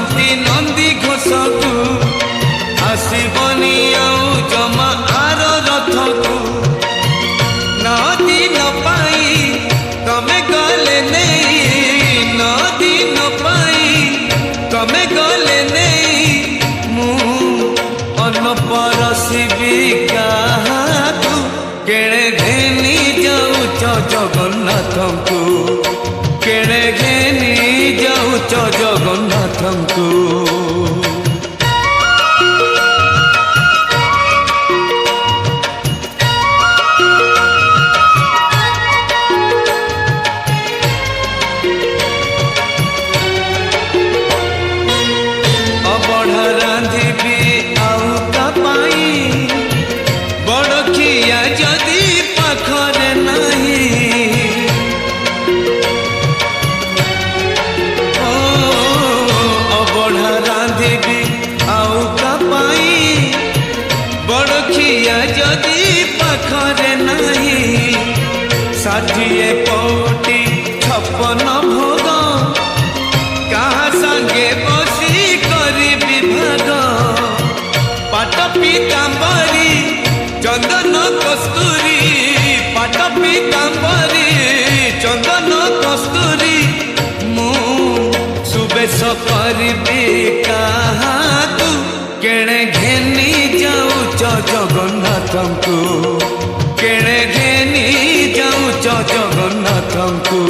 बुझंती नंदी घोष को आसबनी आउ जमा आर रथ को नदी न पाई तमे गले नहीं नदी न पाई तमे गले नहीं मु अन्न परसिबी काहाकू केणे घेनी जाऊच जगन्नाथ को केणे घेनी जाऊच जगन्नाथ को षाठिए पौटी 56 भोग कहा संगे बसी करी विभाग पाट पीतांबरी चंदन कस्तूरी पाट पीतांबरी चंदन कस्तूरी मु सुबेश करी काहाकू केणे घेनी जाऊच जगन्नाथ को केणे घेनी जाऊच जगन्नाथ को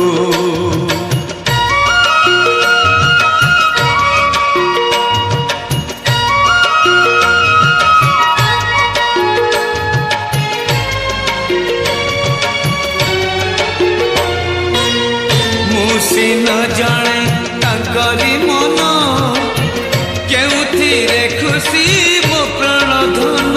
मुसी न जाने तांकरी मन केउथिरे खुशी मो प्राण धन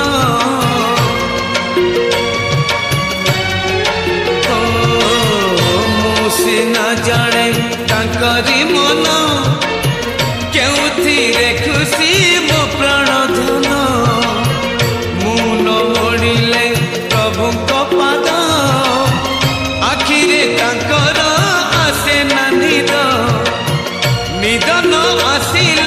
मुसी न जाने तांकरी मन केउथिरे खुशी